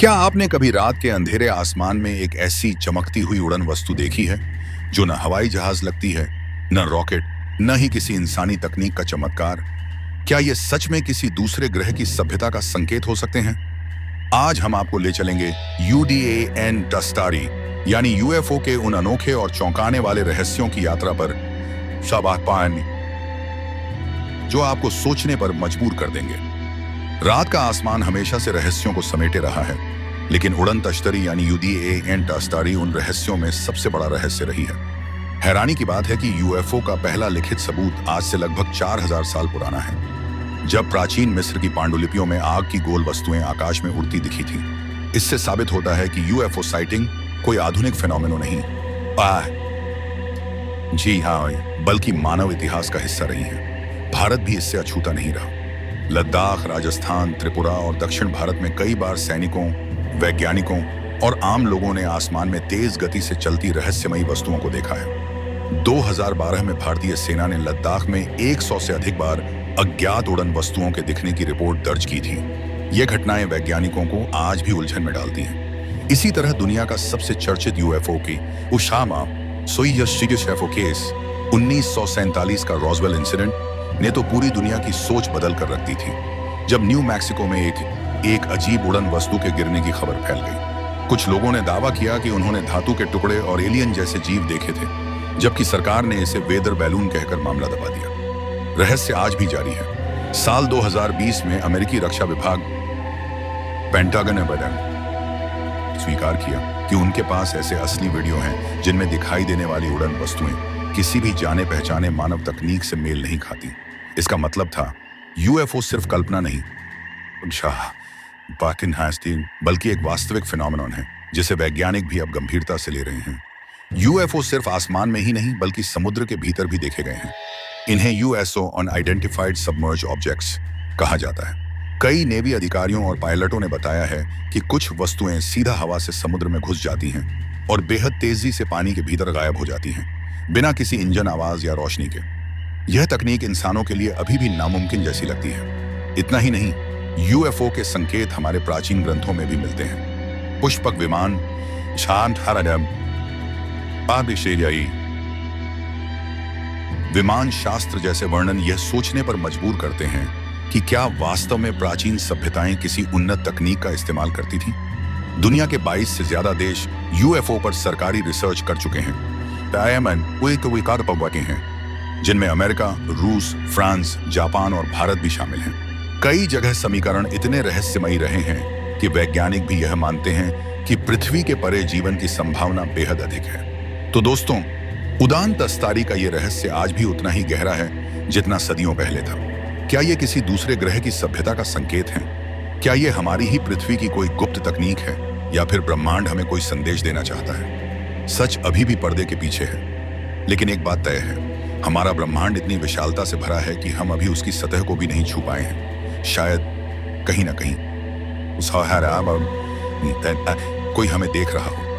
क्या आपने कभी रात के अंधेरे आसमान में एक ऐसी चमकती हुई उड़न वस्तु देखी है जो न हवाई जहाज लगती है, न रॉकेट, न ही किसी इंसानी तकनीक का चमत्कार? क्या ये सच में किसी दूसरे ग्रह की सभ्यता का संकेत हो सकते हैं? आज हम आपको ले चलेंगे UDAN टस्टारी यानी यूएफओ के उन अनोखे और चौंकाने वाले रहस्यों की यात्रा पर, शाबाश, जो आपको सोचने पर मजबूर कर देंगे। रात का आसमान हमेशा से रहस्यों को समेटे रहा है, लेकिन उड़न तश्तरी यानी UDAN टस्टारी उन रहस्यों में सबसे बड़ा रहस्य रही है। हैरानी की बात है कि यूएफओ का पहला लिखित सबूत आज से लगभग 4000 साल पुराना है, जब प्राचीन मिस्र की पांडुलिपियों में आग की गोल वस्तुएं आकाश में उड़ती दिखी थी। इससे साबित होता है कि यूएफओ साइटिंग कोई आधुनिक फेनोमेनो नहीं, जी हाँ, बल्कि मानव इतिहास का हिस्सा रही है। भारत भी इससे अछूता नहीं रहा। लद्दाख, राजस्थान, त्रिपुरा और दक्षिण भारत में कई बार सैनिकों, वैज्ञानिकों और आम लोगों ने आसमान में तेज गति से चलती रहस्यमयी वस्तुओं को देखा है। 2012 में भारतीय सेना ने लद्दाख में 100 से अधिक बार अज्ञात उड़न वस्तुओं के दिखने की रिपोर्ट दर्ज की थी। ये घटनाएं वैज्ञानिकों को आज भी उलझन में डालती हैं। इसी तरह दुनिया का सबसे चर्चित यूएफओ की उशामा सोयुज़ केस 1947 का रॉसवेल इंसिडेंट ने तो पूरी दुनिया की सोच बदल कर रख दी थी, जब न्यू मैक्सिको में एक अजीब उड़न वस्तु के गिरने की खबर फैल गई। कुछ लोगों ने दावा किया कि उन्होंने धातु के टुकड़े और एलियन जैसे जीव देखे थे, जबकि सरकार ने इसे वेदर बैलून कहकर मामला दबा दिया। रहस्य आज भी जारी है। साल 2020 में अमेरिकी रक्षा विभाग पेंटागन ने स्वीकार किया कि उनके पास ऐसे असली वीडियो हैं जिनमें दिखाई देने वाली उड़न वस्तुएं किसी भी जाने पहचाने मानव तकनीक से मेल नहीं खाती। इसका मतलब था यूएफओ सिर्फ कल्पना नहीं, बल्कि एक वास्तविक फिनोमेनन है जिसे वैज्ञानिक भी अब गंभीरता से ले रहे हैं। यूएफओ सिर्फ आसमान में ही नहीं बल्कि समुद्र के भीतर भी देखे गए हैं। इन्हें USO अनआइडेंटिफाइड सबमर्ज ऑब्जेक्ट्स कहा जाता है। कई नेवी अधिकारियों और पायलटों ने बताया है कि कुछ वस्तुएं सीधा हवा से समुद्र में घुस जाती हैं और बेहद तेजी से पानी के भीतर गायब हो जाती हैं, बिना किसी इंजन आवाज या रोशनी के। यह तकनीक इंसानों के लिए अभी भी नामुमकिन जैसी लगती है। इतना ही नहीं, यूएफओ के संकेत हमारे प्राचीन ग्रंथों में भी मिलते हैं। पुष्पक विमान, विमान शास्त्र जैसे वर्णन यह सोचने पर मजबूर करते हैं कि क्या वास्तव में प्राचीन सभ्यताएं किसी उन्नत तकनीक का इस्तेमाल करती थीं? दुनिया के 22 से ज्यादा देश यूएफओ पर सरकारी रिसर्च कर चुके हैं, जिनमें अमेरिका, रूस, फ्रांस, जापान और भारत भी शामिल हैं। कई जगह समीकरण इतने रहस्यमयी रहे हैं कि वैज्ञानिक भी यह मानते हैं कि पृथ्वी के परे जीवन की संभावना बेहद अधिक है। तो दोस्तों, उड़ान तस्तारी का यह रहस्य आज भी उतना ही गहरा है जितना सदियों पहले था। क्या ये किसी दूसरे ग्रह की सभ्यता का संकेत है? क्या ये हमारी ही पृथ्वी की कोई गुप्त तकनीक है, या फिर ब्रह्मांड हमें कोई संदेश देना चाहता है? सच अभी भी पर्दे के पीछे है, लेकिन एक बात तय है, हमारा ब्रह्मांड इतनी विशालता से भरा है कि हम अभी उसकी सतह को भी नहीं छू पाए हैं। शायद कहीं ना कहीं कोई हमें देख रहा हो।